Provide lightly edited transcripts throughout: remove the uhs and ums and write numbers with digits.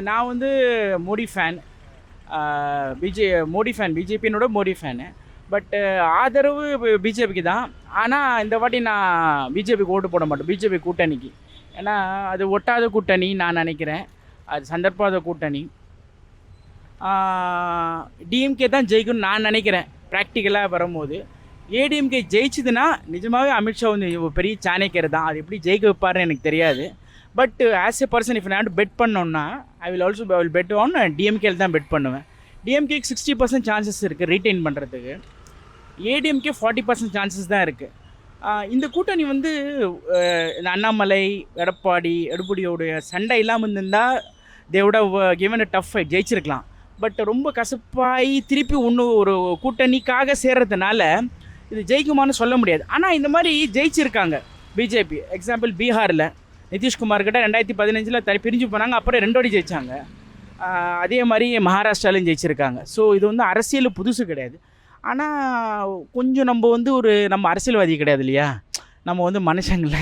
நான் வந்து Modi fan. Modi fan, பிஜேபியினோட மோடி ஃபேனு. பட் ஆதரவு பிஜேபிக்கு தான். ஆனால் இந்த வாட்டி நான் பிஜேபிக்கு ஓட்டு போட மாட்டேன், பிஜேபி கூட்டணிக்கு. ஏன்னா அது ஒட்டாத கூட்டணி நான் நினைக்கிறேன், அது சந்தர்ப்பாத கூட்டணி. டிஎம்கே தான் ஜெயிக்கும்னு நான் நினைக்கிறேன் ப்ராக்டிக்கலாக வரும்போது. ஏடிஎம்கே ஜெயிச்சுதுன்னா நிஜமாகவே அமித்ஷா வந்து பெரிய சாணக்கியர் தான். அது எப்படி ஜெயிக்க வைப்பாருன்னு எனக்கு தெரியாது. But as a person if நான் பெட் பண்ணோன்னா ஐ வில் பெட் ஆன் டிஎம்கேல தான் பெட் பண்ணுவேன். டிஎம்கேக்கு 60% சான்சஸ் இருக்குது ரீட்டைன் பண்ணுறதுக்கு. ஏடிஎம்கே 40% சான்சஸ் தான் இருக்குது. இந்த கூட்டணி வந்து இந்த அண்ணாமலை எடப்பாடியோடைய சண்டை இல்லாமல் இருந்தால் they would given a tough fight ஜெயிச்சிருக்கலாம். பட் ரொம்ப கசப்பாகி திருப்பி இன்னும் ஒரு கூட்டணிக்காக சேர்றதுனால இது ஜெயிக்குமான்னு சொல்ல முடியாது. ஆனால் இந்த மாதிரி ஜெயிச்சிருக்காங்க பிஜேபி. எக்ஸாம்பிள் பீகாரில் நிதிஷ்குமார் கிட்ட 2015 பிரிஞ்சு போனாங்க, அப்புறம் 2 வாட்டி ஜெயித்தாங்க. அதே மாதிரி மகாராஷ்டிராலையும் ஜெயிச்சிருக்காங்க. ஸோ இது வந்து அரசியல் புதுசு கிடையாது. ஆனால் கொஞ்சம் நம்ம அரசியல்வாதி கிடையாது இல்லையா, நம்ம வந்து மனுஷங்கள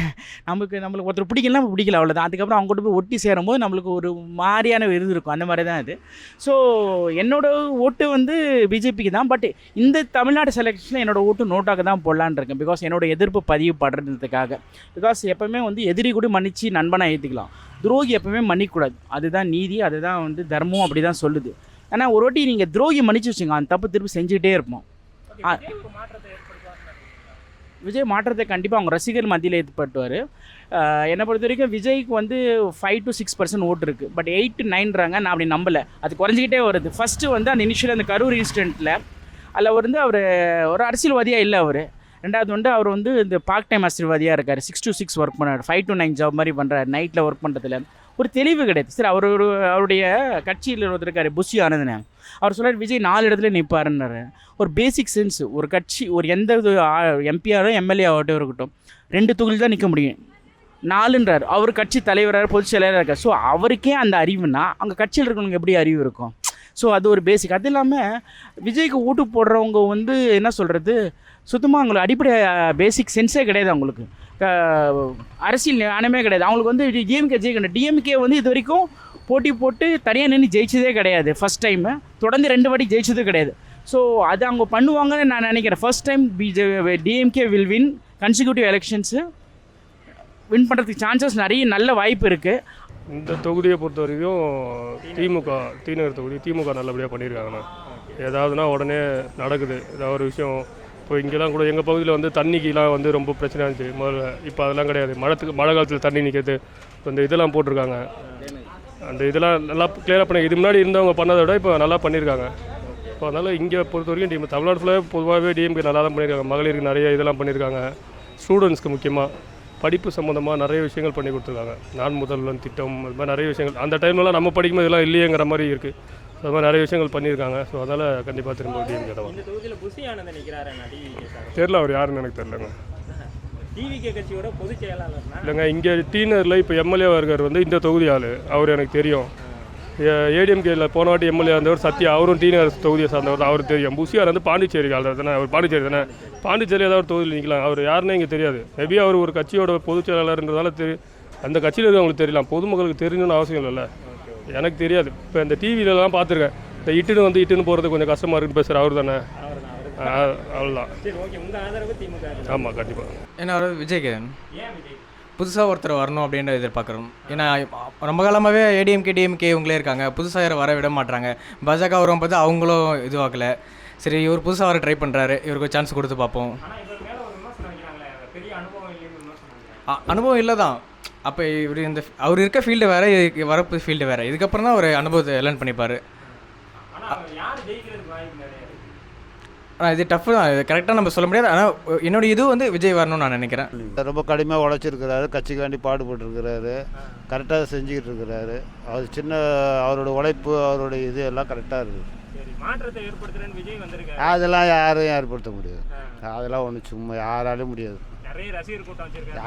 நம்மளுக்கு ஒருத்தர் பிடிக்கல அவ்வளோதான். அதுக்கப்புறம் அவங்க கூட போய் ஒட்டி சேரும்போது நம்மளுக்கு ஒரு மாதிரியான இது இருக்கும். அந்த மாதிரி தான் இது. ஸோ என்னோடய ஓட்டு வந்து பிஜேபிக்கு தான். பட் இந்த தமிழ்நாடு செலெக்ஷனில் என்னோடய ஓட்டு நோட்டாக தான் போடலான்னு இருக்கேன். பிகாஸ் என்னோடய எதிர்ப்பு பதிவு படுறதுக்காக. பிகாஸ் எப்போவுமே வந்து எதிரி கூட மன்னிச்சு நண்பனாக ஏற்றிக்கலாம், துரோகி எப்போவுமே மன்னிக்கூடாது. அதுதான் நீதி, அதுதான் வந்து தர்மம், அப்படி தான் சொல்லுது. ஆனால் ஒரு வாட்டி நீங்கள் துரோகி மன்னிச்சு வச்சுங்க, அந்த தப்பு திருப்பி செஞ்சுக்கிட்டே இருப்போம். விஜய் மாற்றத்தை கண்டிப்பாக அவங்க ரசிகர் மத்தியில் ஏற்படுத்துவார். என்னை பொறுத்த வரைக்கும் விஜய்க்கு வந்து 5 to 6% ஓட்டு இருக்குது. But 8 to 9றாங்க. நான் அப்படி நம்பலை, அது குறைஞ்சிக்கிட்டே வருது. ஃபஸ்ட்டு வந்து அந்த இனிஷியல் அந்த கரூர் இன்சிடெண்ட்டில் அதில் வந்து அவர் ஒரு அரசியல்வாதியாக இல்லை. ரெண்டாவது வந்து அவர் வந்து இந்த பார்ட் டைம் அரசியல்வாதியாக இருக்கார். 6 to 6 ஒர்க் பண்ணார், 5 to 9 ஜாப் மாதிரி பண்ணுறாரு. நைட்டில் ஒர்க் பண்ணுறதுல ஒரு தெளிவு கிடையாது. சரி, அவருடைய கட்சியில் ஒருத்தருக்காரு புஷி ஆனதுன்னு அவர் சொல்கிறார் விஜய் 4 இடத்துல நிற்பாருன்னாரு. ஒரு பேசிக் சென்ஸ், ஒரு கட்சி ஒரு எந்த எம்பியாரோ எம்எல்ஏ ஆகட்டும் இருக்கட்டும் 2 தொகுதியில் தான் நிற்க முடியும். 4ன்றார். அவர் கட்சி தலைவராக பொதுச் செயலாளராக இருக்கார். ஸோ அவருக்கே அந்த அறிவுனா அங்கே கட்சியில் இருக்கிறவங்க எப்படி அறிவு இருக்கும்? ஸோ அது ஒரு பேசிக். அது இல்லாமல் விஜய்க்கு ஓட்டு போடுறவங்க வந்து என்ன சொல்கிறது, சுத்தமாக அவங்களுக்கு அடிப்படை பேசிக் சென்ஸே கிடையாது. அவங்களுக்கு அரசியல் ஞானமே கிடையாது. அவங்களுக்கு வந்து டிஎம்கே ஜெயிக்கணும். டிஎம்கே வந்து இது வரைக்கும் போட்டி போட்டு தனியாக நின்று ஜெயிச்சதே கிடையாது. ஃபஸ்ட் டைமு தொடர்ந்து 2 வாட்டி ஜெயிச்சது கிடையாது. ஸோ அது அவங்க பண்ணுவாங்கன்னு நான் நினைக்கிறேன். First time DMK will win consecutive elections. Win பண்ணுறதுக்கு சான்சஸ் நிறைய நல்ல வாய்ப்பு இருக்குது. இந்த தொகுதியை பொறுத்த வரைக்கும் தீநகர் தொகுதி திமுக நல்லபடியாக பண்ணியிருக்காங்கண்ணா. ஏதாவதுனா உடனே நடக்குது. ஏதாவது ஒரு விஷயம் இப்போ இங்கெல்லாம் கூட எங்கள் பகுதியில் வந்து தண்ணிக்கெலாம் வந்து ரொம்ப பிரச்சனை இருந்துச்சு முதல்ல. இப்போ அதெல்லாம் கிடையாது. மழை காலத்தில் தண்ணி நிற்கிறது இந்த இதெல்லாம் போட்டிருக்காங்க. அந்த இதெல்லாம் நல்லா கிளியராக பண்ணி இது முன்னாடி இருந்தவங்க பண்ணதை விட இப்போ நல்லா பண்ணியிருக்காங்க. இப்போ அதனால் இங்கே பொறுத்த வரைக்கும் தமிழ்நாடு ஃபுல்லாக பொதுவாகவே டிஎம்கே நல்லா தான் பண்ணியிருக்காங்க. மகளிருக்கு நிறைய இதெல்லாம் பண்ணியிருக்காங்க. ஸ்டூடெண்ட்ஸ்க்கு முக்கியமாக படிப்பு சம்மந்தமாக நிறைய விஷயங்கள் பண்ணி கொடுத்துருக்காங்க. நான் முதல்வன் திட்டம், அது மாதிரி நிறைய விஷயங்கள் அந்த டைம்லலாம் நம்ம படிக்கும்போது இதெல்லாம் இல்லையேங்கிற மாதிரி இருக்குது. அது மாதிரி நிறைய விஷயங்கள் பண்ணியிருக்காங்க. ஸோ அதனால் கண்டிப்பாக திரும்ப டிஎம்கே தான். தெரில அவர் யாருன்னு எனக்கு தெரிலங்க. டிவிகே கட்சியோட பொதுச் செயலாளர் இல்லைங்க. இங்கே டீனரில் இப்போ எம்எல்ஏவாக இருக்கார் வந்து இந்த தொகுதி ஆள், அவர் எனக்கு தெரியும். ஏடிஎம்கேயில் போன வாட்டி எம்எல்ஏ இருந்தவர் சத்யா, அவரும் டீனர் தொகுதியை சார்ந்தவர் தான், அவருக்கு தெரியும். புஷியார் வந்து பாண்டிச்சேரி ஆள் தானே, அவர் பாண்டிச்சேரி தானே. பாண்டிச்சேரி ஏதாவது ஒரு தொகுதியில் நிற்கலாம். அவர் யாருன்னே இங்கே தெரியாது. மேபி அவர் ஒரு கட்சியோட பொதுச் செயலாளர்ன்றதால அந்த கட்சியில் இருக்க அவங்களுக்கு தெரியலாம். பொதுமக்களுக்கு தெரியணும்னு அவசியம் இல்லைல்ல. எனக்கு தெரியாது. இப்போ இந்த டிவிலலாம் பார்த்துருக்கேன். இந்த இட்டுன்னு போகிறது கொஞ்சம் கஷ்டமாக இருக்குன்னு பேசுகிற அவர் தானே. அவ்வளோதான். ஆமாம், கண்டிப்பாக. ஏன்னா விஜய்கிரண் புதுசாக ஒருத்தர் வரணும் அப்படின்ற எதிர்பார்க்குறோம். ஏன்னா ரொம்ப காலமாகவே டிஎம்கே இவங்களே இருக்காங்க. புதுசாக யாரை வர விட மாட்டாங்க. பாஜக வரும் பார்த்து அவங்களும் இதுவாக்கலை. சரி, இவர் புதுசாக வர ட்ரை பண்ணுறாரு, இவருக்கு சான்ஸ் கொடுத்து பார்ப்போம். அனுபவம் இல்லை தான். அப்போ இவர் அவர் இருக்க ஃபீல்டு வேறு, வரப்பு ஃபீல்டு வேறு. இதுக்கப்புறம் தான் அவர் அனுபவத்தை லேர்ன் பண்ணிப்பார். ஆனால் இது டஃப் தான், இது கரெக்டாக நம்ம சொல்ல முடியாது. ஆனால் என்னோடய இது வந்து விஜய் வரணும்னு நான் நினைக்கிறேன். ரொம்ப கடுமையாக உழைச்சிருக்கிறாரு, கட்சிக்காண்டி பாடுபட்டுருக்கிறாரு, கரெக்டாக செஞ்சுக்கிட்டு இருக்கிறாரு. அவர் அவரோட உழைப்பு, அவருடைய இது எல்லாம் கரெக்டாக இருக்குது. அதெல்லாம் யாரும் ஏற்படுத்த முடியாது. அதெல்லாம் ஒன்றும் சும்மா யாராலும் முடியாது.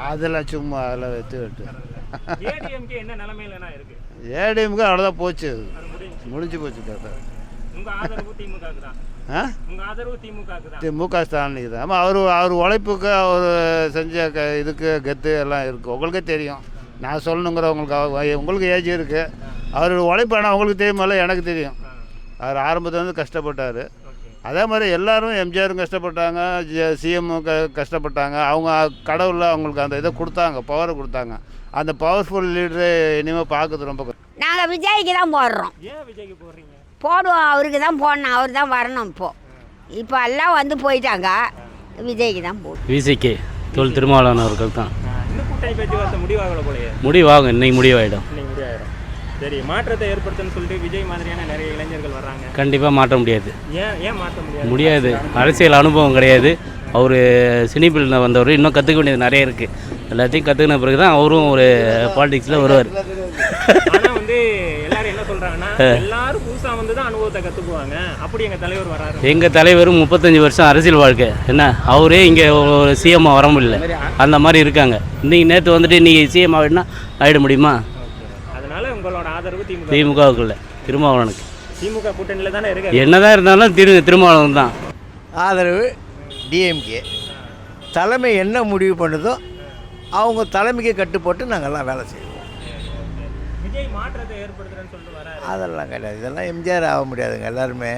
அதெல்லாம் சும்மா அதெல்லாம் வெட்டு ஏடிஎம்கே அவ்வளோதான் போச்சு, முடிஞ்சு போச்சு. கரெக்டாக திமுக ஸ்டாலினுக்கு தான். ஆமாம், அவர் உழைப்புக்கு அவர் செஞ்ச இதுக்கு கெத்து எல்லாம் இருக்குது. உங்களுக்கே தெரியும். நான் சொல்லணுங்கிற உங்களுக்கு ஏஜ் இருக்குது. அவரோட உழைப்பு ஆனால் அவங்களுக்கு தெரியுமில்ல, எனக்கு தெரியும். அவர் ஆரம்பத்துலேருந்து கஷ்டப்பட்டார். அதே மாதிரி எல்லோரும் எம்ஜிஆரும் கஷ்டப்பட்டாங்க, சிஎம்மும் கஷ்டப்பட்டாங்க. அவங்க கடவுளில் அவங்களுக்கு அந்த இதை கொடுத்தாங்க, பவரை கொடுத்தாங்க. அந்த பவர்ஃபுல் லீடரு இனிமேல் பார்க்குறது ரொம்ப. நாங்கள் விஜய்க்கு தான் போடுறோம். ஏன் விஜய்க்கு போடுறீங்க? போடுவோம், அவருக்கு தான் போடணும், அவர் தான் வரணும். இப்போ எல்லாம் வந்து போயிட்டாங்க, விஜய்க்கு தான் போடும். விஜய்க்கு தொல் திருமாவளவன் அவர்கள் தான். இன்னும் கூட்டணி பேச்சுவார்த்தை முடிவாகல போலயே. முடிவாகும், இன்னைக்கு முடிவாயிடும். இன்னைக்கு முடிவாயிடும். சரி, மாற்றத்தை ஏற்படுத்தணும்னு சொல்லிட்டு விஜய் மாதிரியான நிறைய இளைஞர்கள் வர்றாங்க. கண்டிப்பாக மாற்ற முடியாது. ஏன் மாற்ற முடியாது? முடியாது. அரசியல் அனுபவம் கிடையாது. அவர் சினிபில் வந்தவர், இன்னும் கற்றுக்க வேண்டியது நிறைய இருக்குது. எல்லாத்தையும் கற்றுக்கின பிறகு தான் அவரும் ஒரு பாலிடிக்ஸில் வருவார். ஆனால் வந்து எல்லாரும் என்ன சொல்கிறாங்கன்னா, எல்லாரும் புதுசாக வந்து தான் அனுபவத்தை கற்றுக்குவாங்க. அப்படி எங்கள் தலைவர் வராரு. எங்கள் தலைவரும் 35 வருஷம் அரசியல் வாழ்க்கை என்ன, அவரே இங்கே ஒரு சிஎம்மாக வர முடியல. அந்த மாதிரி இருக்காங்க. இன்றைக்கி நேற்று வந்துட்டு இன்றைக்கி சிஎம் ஆகிடுனா ஆகிட முடியுமா? அதனால உங்களோட ஆதரவு திமுகவுக்கு இல்லை, திருமாவளவனுக்கு. திமுக கூட்டணியில் தானே இருக்கு. என்னதான் இருந்தாலும் திருமாவளவன் தான் ஆதரவு. டிஎம்கே தலைமை என்ன முடிவு பண்ணுதோ அவங்க தலைமைக்கு கட்டுப்பட்டு நாங்கள்லாம் வேலை செய்வோம். விஜய் மாற்றத்தை ஏற்படுத்துறேன்னு சொல்லிட்டு வராரு. அதெல்லாம் கிடையாது. இதெல்லாம் எம்ஜிஆர் ஆக முடியாதுங்க. எல்லாருமே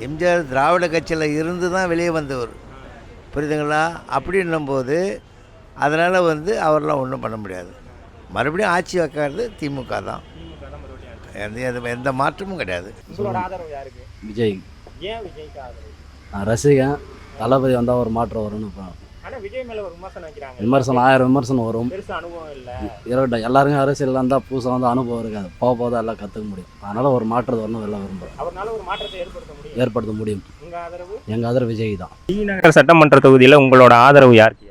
எம்ஜிஆர் திராவிட கட்சியில் இருந்து தான் வெளியே வந்தவர், புரியுதுங்களா? அப்படின்னும்போது அதனால் வந்து அவரெல்லாம் ஒன்றும் பண்ண முடியாது. மறுபடியும் ஆட்சி வைக்கிறது திமுக தான். எந்த மாற்றமும் கிடையாது. உங்களோட ஆதரவு யாருக்கு? விஜய். ஏன் விஜய்க்கு ஆதரவு? ரசிகன் தளபதி வந்தால் ஒரு மாற்றம் வரும்னு. ஆனால் விஜய் மேலே ஒரு விமர்சனம் வைக்கிறாங்க. விமர்சனம் 1000 விமர்சனம் வரும். பெருசாக அனுபவம் இல்லை. எல்லாருக்கும் அரசியல் இருந்தால் புதுசாக வந்து அனுபவம் இருக்காது. போக தான் எல்லாம் கற்றுக்க முடியும். அதனால் ஒரு மாற்றத்தை வரணும் வெளில விரும்புகிறேன். அவரால் ஒரு மாற்றத்தை ஏற்படுத்த முடியும். உங்கள் ஆதரவு? எங்கள் ஆதரவு விஜய் தான். டிநகர் சட்டமன்ற தொகுதியில் உங்களோட ஆதரவு யாருக்கு?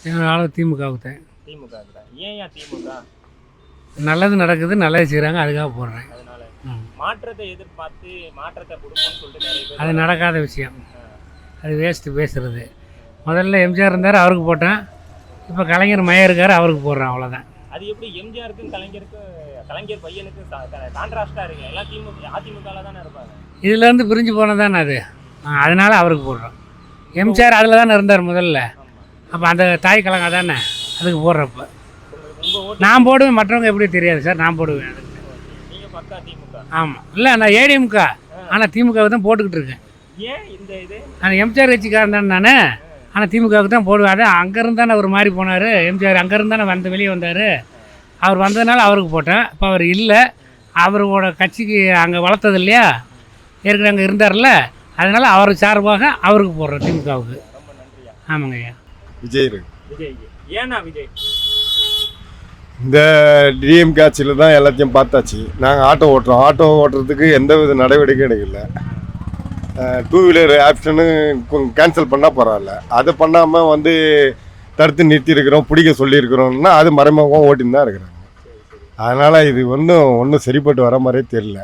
எங்கள் ஆதரவு திமுகவுக்கு தான். திமுக. ஏன் திமுக? நல்லது நடக்குது, நல்லது செய்கிறாங்க, அதுக்காக போடுறேன். அதனால மாற்றத்தை எதிர்பார்த்து மாற்றத்தை கொடுப்போம்னு சொல்லிட்டு நிறைய பேர். அது நடக்காத விஷயம். அது வேஸ்ட்டு பேசுகிறது. முதல்ல எம்ஜிஆர் இருந்தார், அவருக்கு போட்டேன். இப்போ கலைஞர் மையம் இருக்கார், அவருக்கு போடுறேன், அவ்வளோதான். அது எப்படி எம்ஜிஆருக்கும் கலைஞர் பையனுக்கும் கான்ட்ராஸ்டாக இருக்கு? எல்லாம் அதிமுகவில் தானே இருப்பாங்க. இதுலேருந்து பிரிஞ்சு போனது தானே அது. அதனால் அவருக்கு போடுறோம். எம்ஜிஆர் அதில் தானே இருந்தார் முதல்ல. அப்போ அந்த தாய் கலங்க தானே அதுக்கு போடுறப்ப நான் போடுவேன். மற்றவங்க எப்படி தெரியாது சார், நான் போடுவேன் அதுக்கு. நீங்கள் பக்கா திமுக? ஆமாம். இல்லை, நான் ஏடிஎம்க, ஆனால் திமுகவுக்கு தான் போட்டுக்கிட்டு இருக்கேன். ஏன் இந்த இது? நான் எம்ஜிஆர் கட்சிக்காரன் தானே நான், ஆனால் திமுகவுக்கு தான் போடுவேன். அதான் அங்கேருந்து தானே அவர் மாறி போனார். எம்ஜிஆர் அங்கேருந்து தானே வெளியே வந்தார். அவர் வந்ததுனால அவருக்கு போட்டேன். இப்போ அவர் இல்லை, அவரோட கட்சிக்கு அங்கே வளர்த்தது இல்லையா, ஏற்கனவே அங்கே இருந்தார்ல, அதனால் அவர் சார்பாக அவருக்கு போடுறோம், திமுகவுக்கு. ஆமாங்க ஐயா. விஜய் இருக்கு. விஜய்க்கு ஏன்னா விஜய் இந்த டிஎம்கே ஆட்சியில் தான் எல்லாத்தையும் பார்த்தாச்சு. நாங்கள் ஆட்டோ ஓட்டுறோம். ஆட்டோ ஓட்டுறதுக்கு எந்த வித நடவடிக்கையும் எடுக்கல. 2 வீலர் ஆப்ஷனு கேன்சல் பண்ணால் பரவாயில்ல, அதை பண்ணாமல் வந்து தடுத்து நிறுத்தியிருக்கிறோம், பிடிக்க சொல்லியிருக்கிறோம்னா அது மறைமுகமாக ஓட்டின்னு தான் இருக்கிறாங்க. அதனால் இது ஒன்றும் சரிப்பட்டு வர மாதிரியே தெரியல.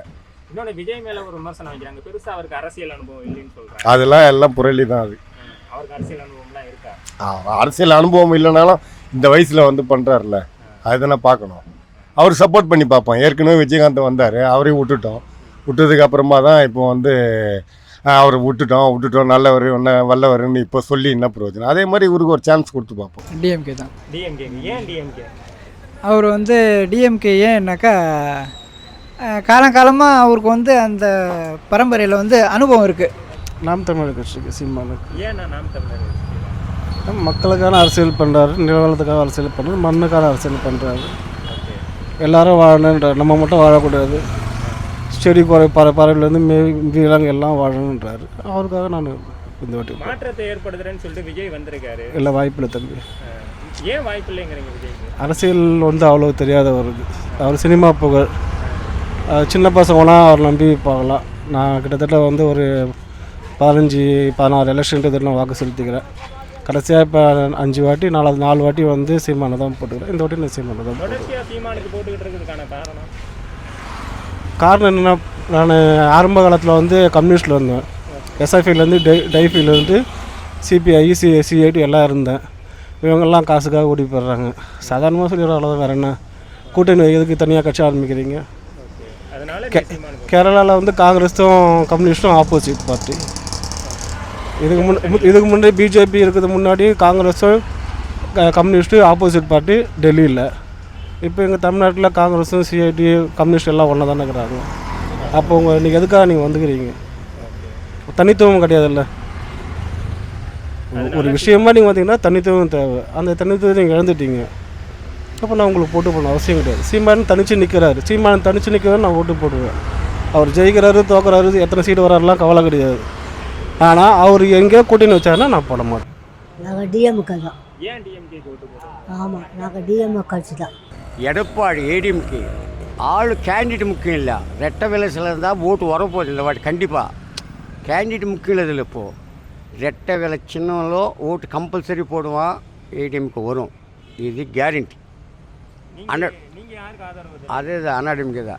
இன்னொன்று விஜய் மேலே ஒரு விமர்சனம் வைக்கிறாங்க, பெருசாக அவருக்கு அரசியல் அனுபவம் இல்லைன்னு சொல்கிறாங்க. அதெல்லாம் எல்லாம் புரளி தான். அது அவருக்கு அரசியல் அனுபவம்லாம் இருக்கா? அரசியல் அனுபவம் இல்லைனாலும் இந்த வயசில் வந்து பண்ணுறாருல, அதுதானே பார்க்கணும். அவர் சப்போர்ட் பண்ணி பார்ப்போம். ஏற்கனவே விஜயகாந்த் வந்தார், அவரையும் விட்டதுக்கு அப்புறமா தான் இப்போ வந்து அவரை விட்டுட்டோம் நல்லவர் வல்லவர்னு இப்போ சொல்லி என்ன பிரயோஜனம். அதே மாதிரி இவருக்கு ஒரு சான்ஸ் கொடுத்து பார்ப்போம். டிஎம்கே தான். டிஎம்கே. ஏன் டிஎம்கே? அவர் வந்து டிஎம்கே ஏன்னாக்கா காலங்காலமாக அவருக்கு வந்து அந்த பரம்பரையில் வந்து அனுபவம் இருக்குது. நாம் தமிழர் கட்சிக்கு சீமானுக்கு. ஏன்னா நாம் தமிழர் மக்களுக்கான அரசியல் பண்ணுறாரு, நிலவரத்துக்காக அரசியல் பண்ணுறாரு, மண்ணுக்கான அரசியல் பண்ணுறாரு. எல்லாரும் வாழணுன்றார், நம்ம மட்டும் வாழக்கூடாது. செடி பறவைலேருந்து விலங்கு எல்லாம் வாழணுன்றாரு. அவருக்காக நான் இந்த வாட்டி மாற்றத்தை ஏற்படுத்துறேன்னு சொல்லிட்டு விஜய் வந்திருக்காரு. இல்லை, வாய்ப்பு இல்லை தம்பி. ஏன் வாய்ப்பு இல்லைங்கிறீங்க? விஜய்க்கு அரசியல் வந்து அவ்வளோ தெரியாத வருது. அவர் சினிமா புகழ், சின்ன பசங்களாம் அவர் நம்பி பார்க்கலாம். நான் கிட்டத்தட்ட வந்து ஒரு 15-16 எலெக்ஷன் நான் வாக்கு செலுத்திக்கிறேன். கடைசியாக இப்போ 5 வாட்டி 4 வாட்டி வந்து சீமானை தான் போட்டுக்கிறேன். இந்த வாட்டி நான் சீமானை தான் தொடர்ச்சியாக சீமானுக்கு போட்டுக்கிட்டு இருக்கிறதுக்கான காரணம் என்னென்னா, நான் ஆரம்ப காலத்தில் வந்து கம்யூனிஸ்டில் இருந்தேன். எஸ்எஃப்ஐலேருந்து டைஃபிலேருந்து சிபிஐ சிஐடி எல்லாம் இருந்தேன். இவங்கெல்லாம் காசுக்காக ஓடி போடுறாங்க. சாதாரணமாக சொல்லிடுற அவ்வளோதான். வேறு என்ன கூட்டணி எதுக்கு தனியாக கட்சி ஆரம்பிக்கிறீங்க? கேரளாவில் வந்து காங்கிரஸும் கம்யூனிஸ்ட்டும் ஆப்போசிட் பார்ட்டி. இதுக்கு முன்னாடி பிஜேபி இருக்கிறது முன்னாடி காங்கிரஸும் கம்யூனிஸ்ட்டு ஆப்போசிட் பார்ட்டி டெல்லியில். இப்போ எங்கள் தமிழ்நாட்டில் காங்கிரஸும் சிஐடி கம்யூனிஸ்ட் எல்லாம் ஒன்றா தானே இருக்கிறாங்க. அப்போ உங்கள் இன்றைக்கி எதுக்காக நீங்கள் வந்துக்கிறீங்க? தனித்துவம் கிடையாதுல்ல. ஒரு விஷயமா நீங்கள் பார்த்தீங்கன்னா தனித்துவம் தேவை. அந்த தனித்துவத்தை நீங்கள் இழந்துட்டீங்க. அப்போ நான் உங்களுக்கு போட்டு போடணும் அவசியம் கிடையாது. சீமான் தனித்து நிற்கிறாரு. சீமான் தனித்து நிற்கிறாரு, நான் ஓட்டு போடுவேன். அவர் ஜெயிக்கிறாரு தோக்குறாரு எத்தனை சீட்டு வராருலாம் கவலை கிடையாது. ஆனால் அவர் எங்கேயோ கூட்டணி வச்சாருன்னா நான் போட மாட்டேன். நாங்கள் டிஎம்கே தான். ஏன் டிஎம்கேக்கு ஓட்டு போடுறோம்? ஆமாம், நாங்கள் டிஎம்கே கட்சி தான். எடப்பாடி ஏடிஎம்கே ஆள் கேண்டிடேட் முக்கியம் இல்லை. ரெட்டை விலைசில் இருந்தால் ஓட்டு வரப்போகுது இந்த வாட்டி கண்டிப்பாக. கேண்டிடேட் முக்கியம் இல்லை இதில். இப்போது ரெட்டை விலை சின்னவங்களோ ஓட்டு கம்பல்சரி போடுவான், ஏடிஎம்கே வரும். இது கேரண்டி. நீங்கள் யாருக்கு ஆதரவு? அதே தான் அண்ணா டிஎம்கே தான்.